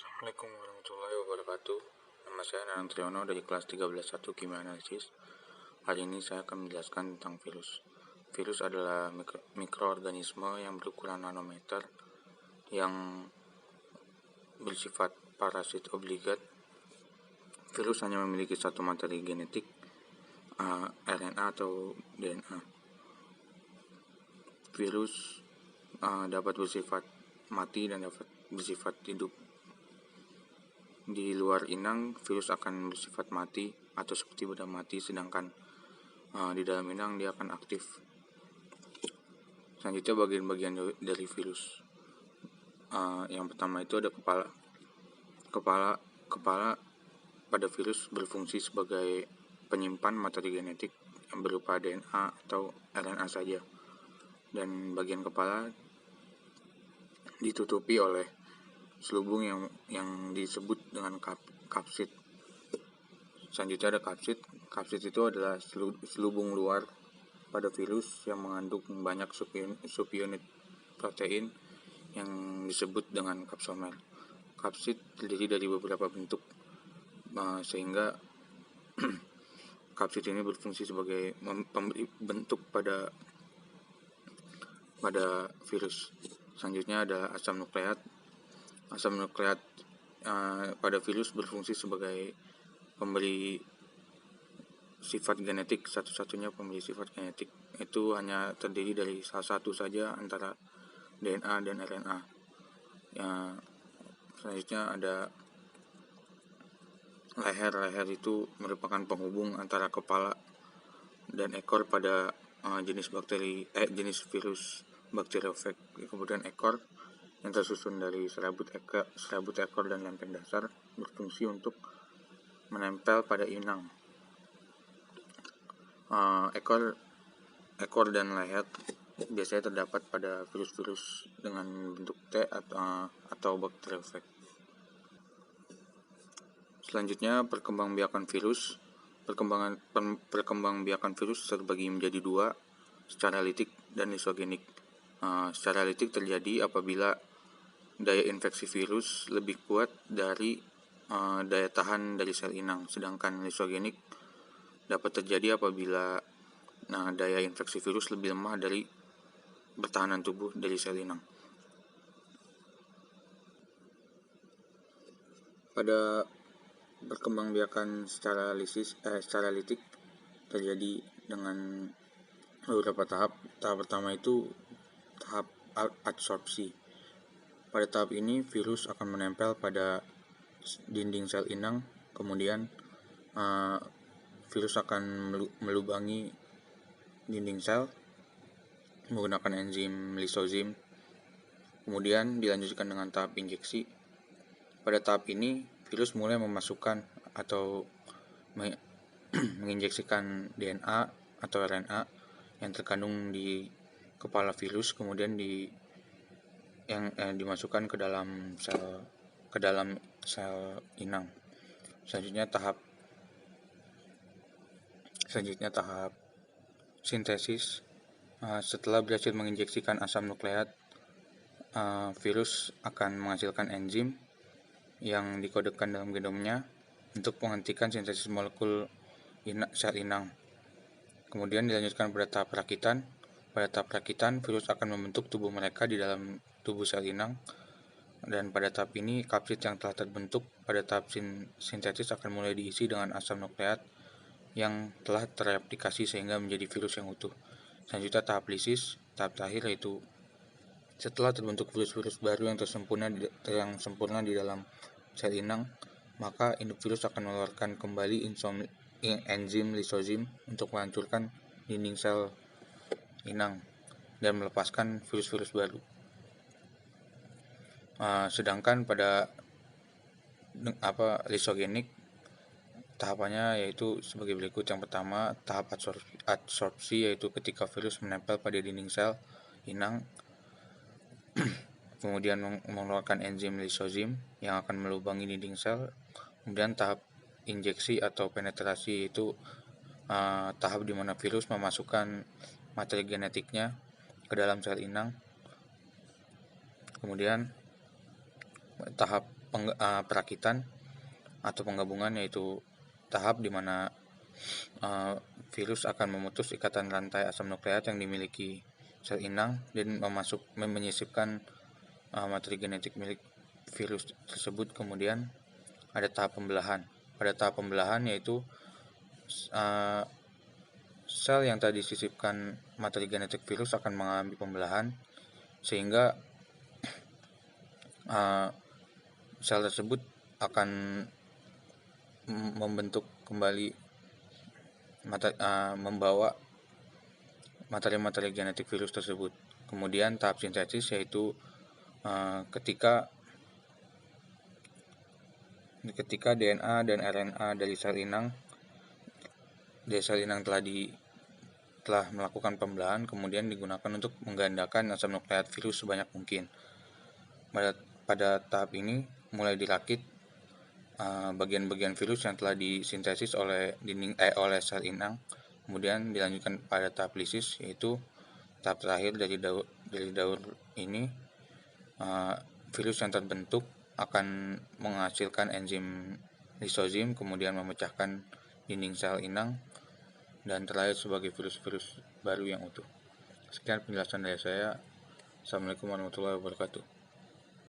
Assalamualaikum warahmatullahi wabarakatuh. Nama saya Nanang Triyono dari kelas 13.1 Kimia Analisis. Hari ini saya akan menjelaskan tentang virus. Virus adalah mikroorganisme yang berukuran nanometer yang bersifat parasit obligat. Virus hanya memiliki satu materi genetik, RNA atau DNA. Virus dapat bersifat mati dan dapat bersifat hidup. Di luar inang, virus akan bersifat mati atau seperti benda mati, sedangkan di dalam inang dia akan aktif. Selanjutnya bagian-bagian dari virus. Yang pertama itu ada kepala. Kepala pada virus berfungsi sebagai penyimpan materi genetik yang berupa DNA atau RNA saja. Dan bagian kepala ditutupi oleh selubung yang disebut dengan kapsid. Selanjutnya ada kapsid. Kapsid itu adalah selubung luar pada virus yang mengandung banyak subunit protein yang disebut dengan kapsomer. Kapsid terdiri dari beberapa bentuk, sehingga kapsid ini berfungsi sebagai pemberi bentuk pada virus. Selanjutnya ada asam nukleat. Asam nukleat pada virus berfungsi sebagai pemberi sifat genetik, satu-satunya pemberi sifat genetik. Itu hanya terdiri dari salah satu saja antara DNA dan RNA. Selanjutnya ada leher. Leher itu merupakan penghubung antara kepala dan ekor pada jenis virus bakteriofag. Kemudian ekor yang tersusun dari serabut ekor dan lempeng dasar berfungsi untuk menempel pada inang. Ekor dan leher biasanya terdapat pada virus-virus dengan bentuk T atau bakteriofag. Selanjutnya perkembangbiakan virus. Perkembangbiakan virus terbagi menjadi dua, secara litik dan lisogenik. Secara litik terjadi apabila daya infeksi virus lebih kuat dari daya tahan dari sel inang, sedangkan lisogenik dapat terjadi apabila daya infeksi virus lebih lemah dari pertahanan tubuh dari sel inang. Pada perkembangbiakan secara litik terjadi dengan beberapa tahap. Tahap pertama itu tahap adsorpsi. Pada tahap ini virus akan menempel pada dinding sel inang, kemudian virus akan melubangi dinding sel menggunakan enzim lisozim. Kemudian dilanjutkan dengan tahap injeksi. Pada tahap ini virus mulai memasukkan atau menginjeksikan DNA atau RNA yang terkandung di kepala virus, kemudian dimasukkan ke dalam sel inang. Selanjutnya tahap sintesis. Setelah berhasil menginjeksikan asam nukleat, virus akan menghasilkan enzim yang dikodekan dalam genomnya untuk menghentikan sintesis molekul sel inang. Kemudian dilanjutkan pada tahap rakitan. Pada tahap rakitan, virus akan membentuk tubuh mereka di dalam tubuh sel inang. Dan pada tahap ini, kapsid yang telah terbentuk pada tahap sintesis akan mulai diisi dengan asam nukleat yang telah terreplikasi sehingga menjadi virus yang utuh. Selanjutnya tahap lisis. Tahap terakhir yaitu setelah terbentuk virus-virus baru yang sempurna di dalam sel inang, maka induk virus akan mengeluarkan kembali enzim lisozim untuk menghancurkan dinding sel inang dan melepaskan virus-virus baru. Sedangkan pada lisogenik, tahapannya yaitu sebagai berikut. Yang pertama, tahap adsorpsi, yaitu ketika virus menempel pada dinding sel inang, kemudian mengeluarkan enzim lisozim yang akan melubangi dinding sel. Kemudian tahap injeksi atau penetrasi, yaitu tahap di mana virus memasukkan materi genetiknya ke dalam sel inang. Kemudian tahap perakitan atau penggabungan, yaitu tahap di mana virus akan memutus ikatan rantai asam nukleat yang dimiliki sel inang dan menyisipkan materi genetik milik virus tersebut. Kemudian ada tahap pembelahan. Pada tahap pembelahan yaitu sel yang tadi disisipkan materi genetik virus akan mengalami pembelahan sehingga sel tersebut akan membentuk kembali membawa materi-materi genetik virus tersebut. Kemudian tahap sintesis yaitu ketika DNA dan RNA dari sel inang telah melakukan pembelahan, kemudian digunakan untuk menggandakan asam nukleat virus sebanyak mungkin. Pada tahap ini mulai dirakit bagian-bagian virus yang telah disintesis oleh sel inang, kemudian dilanjutkan pada tahap lisis, yaitu tahap terakhir dari daur ini. Virus yang terbentuk akan menghasilkan enzim lisozim, kemudian memecahkan dinding sel inang dan terlahir sebagai virus-virus baru yang utuh. Sekian penjelasan dari saya. Assalamualaikum warahmatullahi wabarakatuh.